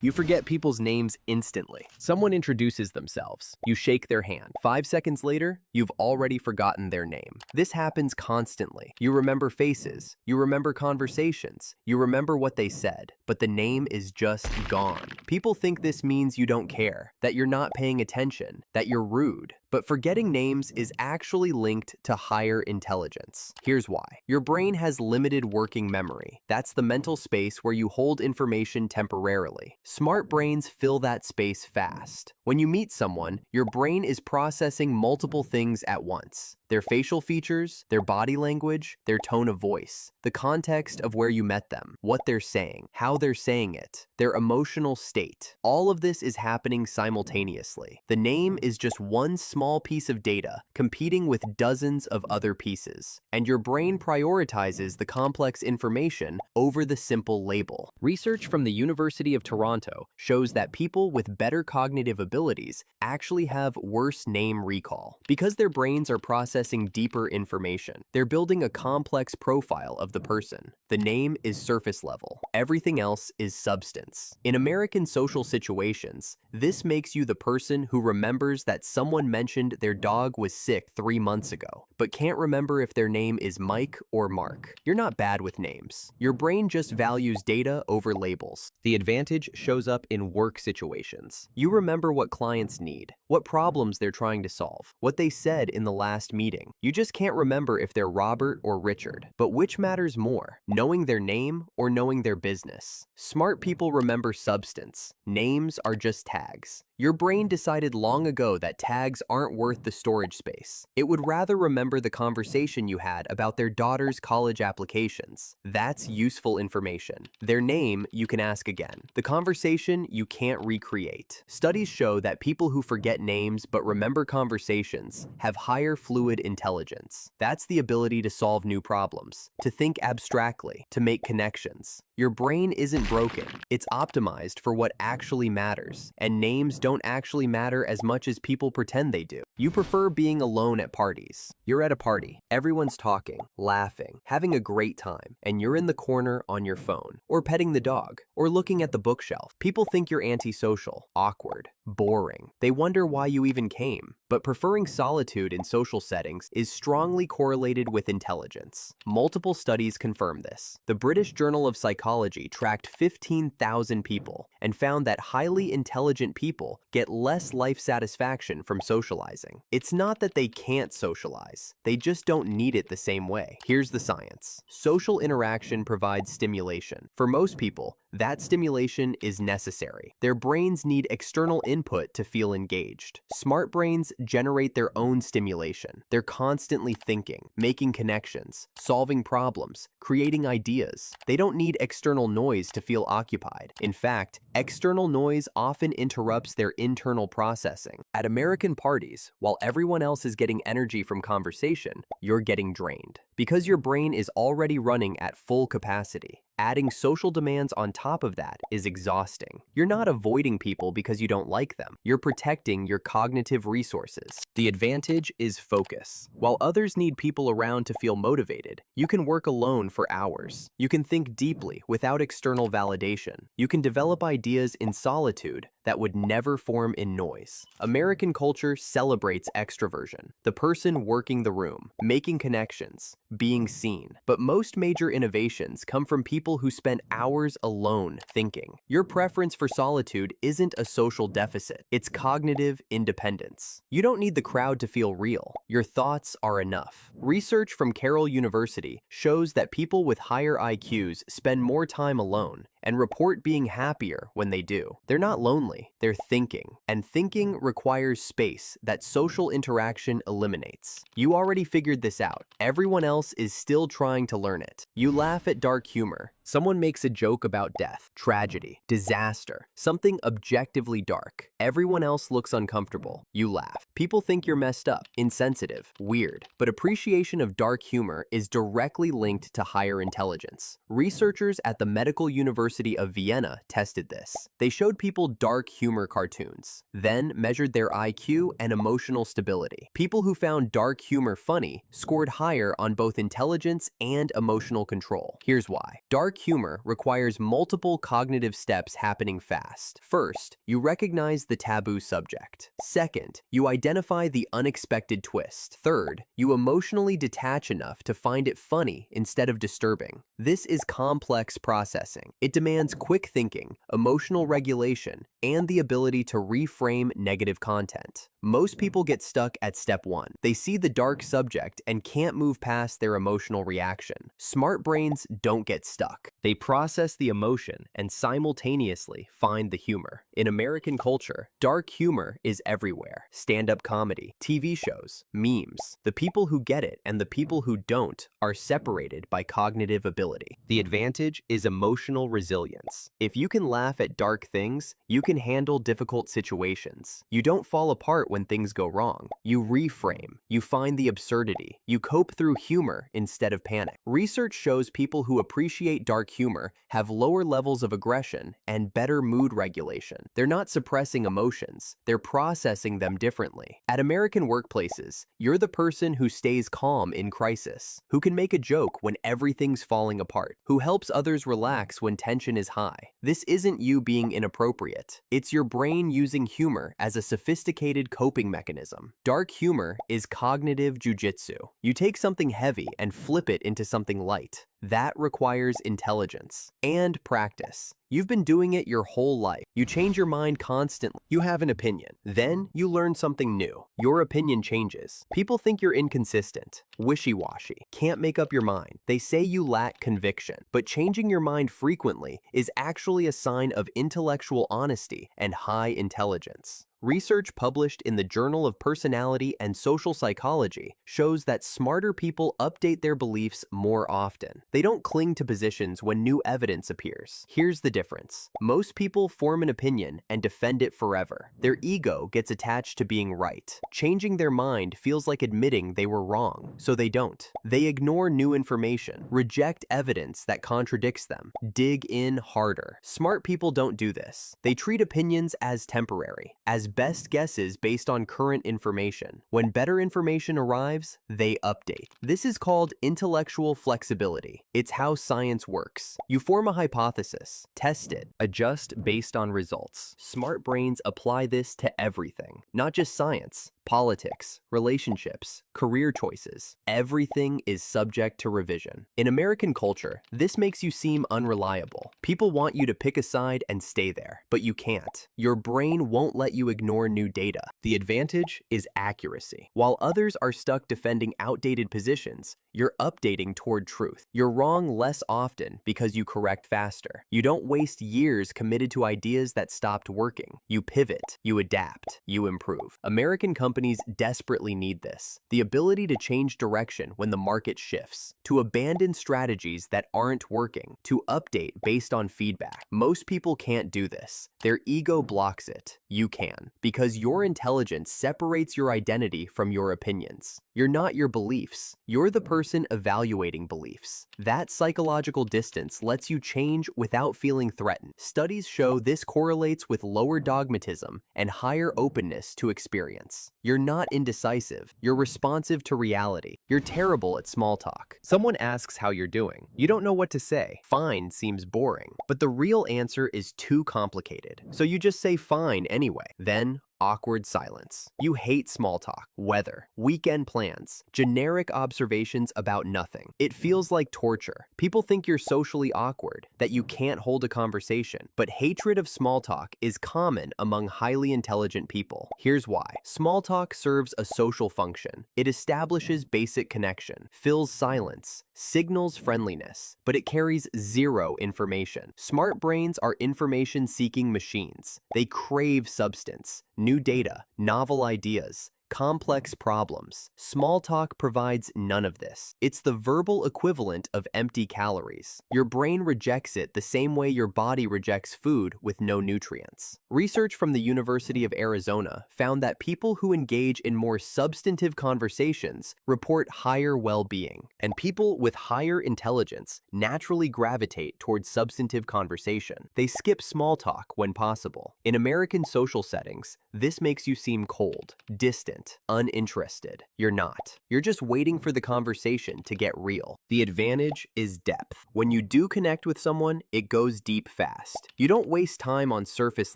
You forget people's names instantly. Someone introduces themselves. You shake their hand. 5 seconds later, you've already forgotten their name. This happens constantly. You remember faces. You remember conversations. You remember what they said. But the name is just gone. People think this means you don't care, that you're not paying attention, that you're rude. But forgetting names is actually linked to higher intelligence. Here's why. Your brain has limited working memory. That's the mental space where you hold information temporarily. Smart brains fill that space fast. When you meet someone, your brain is processing multiple things at once. Their facial features, their body language, their tone of voice, the context of where you met them, what they're saying, how they're saying it, their emotional state. All of this is happening simultaneously. The name is just one small piece of data competing with dozens of other pieces, and your brain prioritizes the complex information over the simple label. Research from the University of Toronto shows that people with better cognitive abilities actually have worse name recall because their brains are processing deeper information. They're building a complex profile of the person. The name is surface level. Everything else is substance. In American social situations, this makes you the person who remembers that someone mentioned their dog was sick 3 months ago, but can't remember if their name is Mike or Mark. You're not bad with names. Your brain just values data over labels. The advantage shows up in work situations. You remember what clients need, what problems they're trying to solve, what they said in the last meeting. You just can't remember if they're Robert or Richard. But which matters more, knowing their name or knowing their business? Smart people remember substance. Names are just tags. Your brain decided long ago that tags aren't worth the storage space. It would rather remember the conversation you had about their daughter's college applications. That's useful information. Their name you can ask again. The conversation you can't recreate. Studies show that people who forget names but remember conversations have higher fluid intelligence. That's the ability to solve new problems, to think abstractly, to make connections. Your brain isn't broken. It's optimized for what actually matters, and names don't actually matter as much as people pretend they do. You prefer being alone at parties. You're at a party. Everyone's talking, laughing, having a great time, and you're in the corner on your phone, or petting the dog, or looking at the bookshelf. People think you're antisocial, awkward, boring. They wonder why you even came. But preferring solitude in social settings is strongly correlated with intelligence. Multiple studies confirm this. The British Journal of Psychology tracked 15,000 people and found that highly intelligent people get less life satisfaction from socializing. It's not that they can't socialize, they just don't need it the same way. Here's the science. Social interaction provides stimulation. For most people, that stimulation is necessary. Their brains need external input to feel engaged. Smart brains generate their own stimulation. They're constantly thinking, making connections, solving problems, creating ideas. They don't need external noise to feel occupied. In fact, external noise often interrupts their internal processing. At American parties, while everyone else is getting energy from conversation, you're getting drained. Because your brain is already running at full capacity. Adding social demands on top of that is exhausting. You're not avoiding people because you don't like them. You're protecting your cognitive resources. The advantage is focus. While others need people around to feel motivated, you can work alone for hours. You can think deeply without external validation. You can develop ideas in solitude that would never form in noise. American culture celebrates extroversion, the person working the room, making connections, being seen. But most major innovations come from people who spend hours alone thinking. Your preference for solitude isn't a social deficit, it's cognitive independence. You don't need the crowd to feel real. Your thoughts are enough. Research from Carroll University shows that people with higher IQs spend more time alone and report being happier when they do. They're not lonely, they're thinking. And thinking requires space that social interaction eliminates. You already figured this out. Everyone else is still trying to learn it. You laugh at dark humor. Someone makes a joke about death, tragedy, disaster, something objectively dark. Everyone else looks uncomfortable. You laugh. People think you're messed up, insensitive, weird. But appreciation of dark humor is directly linked to higher intelligence. Researchers at the Medical University of Vienna tested this. They showed people dark humor cartoons, then measured their IQ and emotional stability. People who found dark humor funny scored higher on both intelligence and emotional control. Here's why. Dark humor requires multiple cognitive steps happening fast. First, you recognize the taboo subject. Second, you identify the unexpected twist. Third, you emotionally detach enough to find it funny instead of disturbing. This is complex processing. It demands quick thinking, emotional regulation, and the ability to reframe negative content. Most people get stuck at step 1. They see the dark subject and can't move past their emotional reaction. Smart brains don't get stuck. They process the emotion and simultaneously find the humor. In American culture, dark humor is everywhere. Stand-up comedy, TV shows, memes. The people who get it and the people who don't are separated by cognitive ability. The advantage is emotional resilience. If you can laugh at dark things, you can handle difficult situations. You don't fall apart when things go wrong. You reframe. You find the absurdity. You cope through humor instead of panic. Research shows people who appreciate dark humor have lower levels of aggression and better mood regulation. They're not suppressing emotions. They're processing them differently. At American workplaces, you're the person who stays calm in crisis, who can make a joke when everything's falling apart, who helps others relax when tension is high. This isn't you being inappropriate. It's your brain using humor as a sophisticated coping mechanism. Dark humor is cognitive jujitsu. You take something heavy and flip it into something light. That requires intelligence and practice. You've been doing it your whole life. You change your mind constantly. You have an opinion. Then you learn something new. Your opinion changes. People think you're inconsistent, wishy-washy, can't make up your mind. They say you lack conviction. But changing your mind frequently is actually a sign of intellectual honesty and high intelligence. Research published in the Journal of Personality and Social Psychology shows that smarter people update their beliefs more often. They don't cling to positions when new evidence appears. Here's the difference. Most people form an opinion and defend it forever. Their ego gets attached to being right. Changing their mind feels like admitting they were wrong, so they don't. They ignore new information, reject evidence that contradicts them, dig in harder. Smart people don't do this. They treat opinions as temporary, as best guesses based on current information. When better information arrives, they update. This is called intellectual flexibility. It's how science works. You form a hypothesis, test it, adjust based on results. Smart brains apply this to everything, not just science. Politics, relationships, career choices. Everything is subject to revision. In American culture, this makes you seem unreliable. People want you to pick a side and stay there, but you can't. Your brain won't let you ignore new data. The advantage is accuracy. While others are stuck defending outdated positions, you're updating toward truth. You're wrong less often because you correct faster. You don't waste years committed to ideas that stopped working. You pivot, you adapt, you improve. American companies desperately need this. The ability to change direction when the market shifts, to abandon strategies that aren't working, to update based on feedback. Most people can't do this. Their ego blocks it. You can, because your intelligence separates your identity from your opinions. You're not your beliefs. You're the person evaluating beliefs. That psychological distance lets you change without feeling threatened. Studies show this correlates with lower dogmatism and higher openness to experience. You're not indecisive. You're responsive to reality. You're terrible at small talk. Someone asks how you're doing. You don't know what to say. Fine seems boring. But the real answer is too complicated. So you just say fine anyway. Then, awkward silence. You hate small talk, weather, weekend plans, generic observations about nothing. It feels like torture. People think you're socially awkward, that you can't hold a conversation. But hatred of small talk is common among highly intelligent people. Here's why. Small talk serves a social function. It establishes basic connection, fills silence, signals friendliness, but it carries zero information. Smart brains are information-seeking machines. They crave substance, new data, novel ideas, complex problems. Small talk provides none of this. It's the verbal equivalent of empty calories. Your brain rejects it the same way your body rejects food with no nutrients. Research from the University of Arizona found that people who engage in more substantive conversations report higher well-being, and people with higher intelligence naturally gravitate towards substantive conversation. They skip small talk when possible. In American social settings, this makes you seem cold, distant, distant, uninterested. You're not. You're just waiting for the conversation to get real. The advantage is depth. When you do connect with someone, it goes deep fast. You don't waste time on surface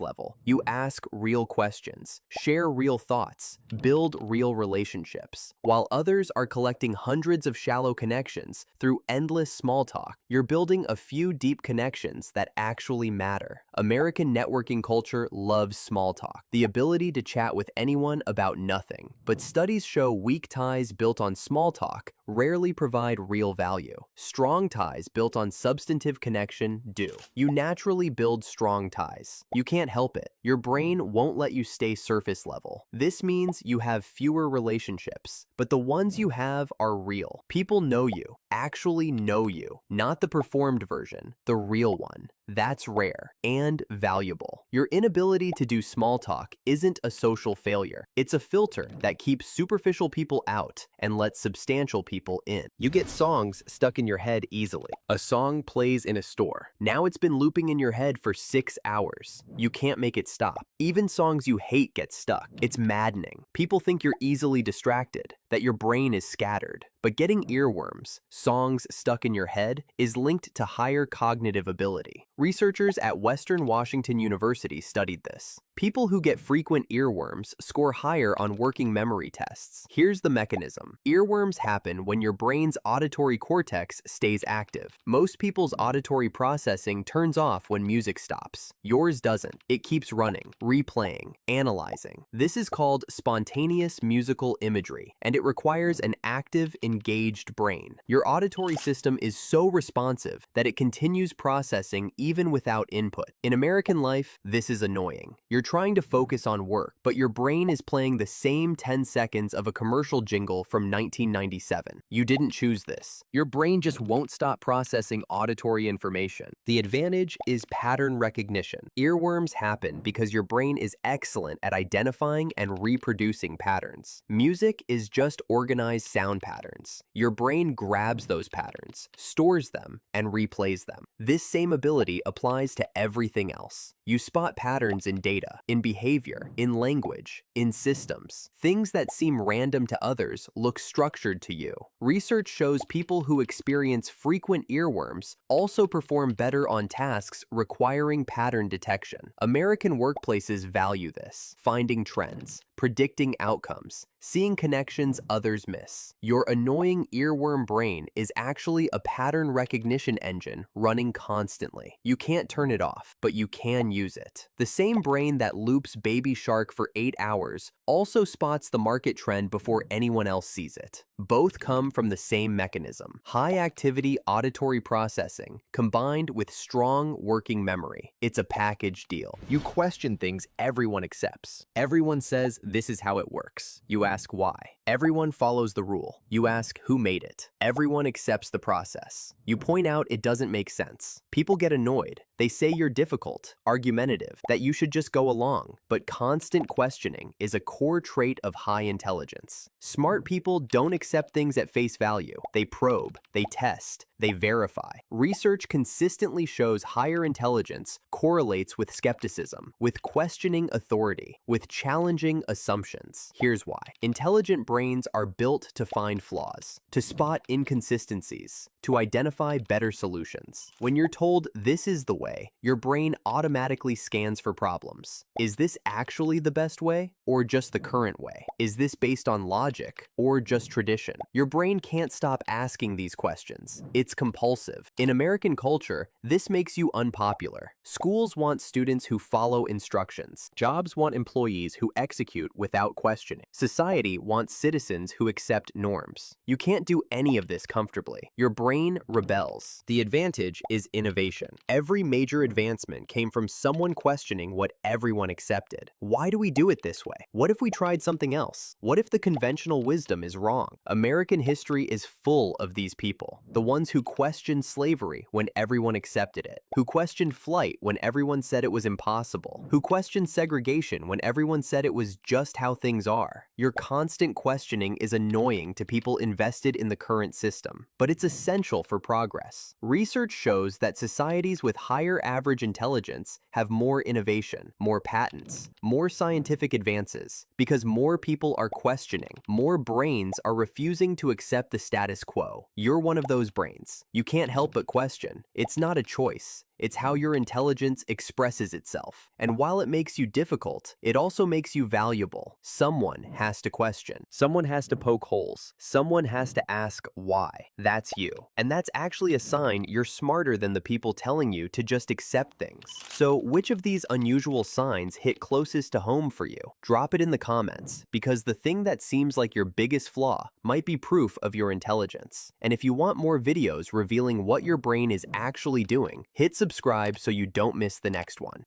level. You ask real questions, share real thoughts, build real relationships. While others are collecting hundreds of shallow connections through endless small talk, you're building a few deep connections that actually matter. American networking culture loves small talk, the ability to chat with anyone about nothing. But studies show weak ties built on small talk rarely provide real value. Strong ties built on substantive connection do. You naturally build strong ties. You can't help it. Your brain won't let you stay surface level. This means you have fewer relationships, but the ones you have are real. People know you, actually know you, not the performed version, the real one. That's rare and valuable. Your inability to do small talk isn't a social failure. It's a filter that keeps superficial people out and lets substantial people in. You get songs stuck in your head easily. A song plays in a store. Now it's been looping in your head for 6 hours. You can't make it stop. Even songs you hate get stuck. It's maddening. People think you're easily distracted, that your brain is scattered. But getting earworms, songs stuck in your head, is linked to higher cognitive ability. Researchers at Western Washington University studied this. People who get frequent earworms score higher on working memory tests. Here's the mechanism. Earworms happen when your brain's auditory cortex stays active. Most people's auditory processing turns off when music stops. Yours doesn't. It keeps running, replaying, analyzing. This is called spontaneous musical imagery, and it requires an active, engaged brain. Your auditory system is so responsive that it continues processing even without input. In American life, this is annoying. You're trying to focus on work, but your brain is playing the same 10 seconds of a commercial jingle from 1997. You didn't choose this. Your brain just won't stop processing auditory information. The advantage is pattern recognition. Earworms happen because your brain is excellent at identifying and reproducing patterns. Music is just organized sound patterns. Your brain grabs those patterns, stores them, and replays them. This same ability applies to everything else. You spot patterns in data, in behavior, in language, in systems. Things that seem random to others look structured to you. Research shows people who experience frequent earworms also perform better on tasks requiring pattern detection. American workplaces value this, finding trends, predicting outcomes, seeing connections others miss. Your annoying earworm brain is actually a pattern recognition engine running constantly. You can't turn it off, but you can use it. The same brain that loops Baby Shark for 8 hours also spots the market trend before anyone else sees it. Both come from the same mechanism: high-activity auditory processing combined with strong working memory. It's a package deal. You question things everyone accepts. Everyone says this is how it works. You ask why. Everyone follows the rule. You ask who made it. Everyone accepts the process. You point out it doesn't make sense. People get annoyed. They say you're difficult, argumentative, that you should just go along. But constant questioning is a core trait of high intelligence. Smart people don't accept things at face value. They probe, they test, they verify. Research consistently shows higher intelligence correlates with skepticism, with questioning authority, with challenging assumptions. Here's why. Intelligent brains are built to find flaws, to spot inconsistencies, to identify better solutions. When you're told this is the way, your brain automatically scans for problems. Is this actually the best way, or just the current way? Is this based on logic, or just tradition? Your brain can't stop asking these questions. It's compulsive. In American culture, this makes you unpopular. Schools want students who follow instructions. Jobs want employees who execute without questioning. Society wants citizens who accept norms. You can't do any of this comfortably. Your brain rebels. The advantage is innovation. Every major advancement came from someone questioning what everyone accepted. Why do we do it this way? What if we tried something else? What if the conventional wisdom is wrong? American history is full of these people. The ones who questioned slavery when everyone accepted it, who questioned flight when everyone said it was impossible, who questioned segregation when everyone said it was just how things are. Your constant questioning is annoying to people invested in the current system, but it's essential essential for progress. Research shows that societies with higher average intelligence have more innovation, more patents, more scientific advances, because more people are questioning, more brains are refusing to accept the status quo. You're one of those brains. You can't help but question. It's not a choice. It's how your intelligence expresses itself. And while it makes you difficult, it also makes you valuable. Someone has to question. Someone has to poke holes. Someone has to ask why. That's you. And that's actually a sign you're smarter than the people telling you to just accept things. So which of these unusual signs hit closest to home for you? Drop it in the comments, because the thing that seems like your biggest flaw might be proof of your intelligence. And if you want more videos revealing what your brain is actually doing, hit subscribe so you don't miss the next one.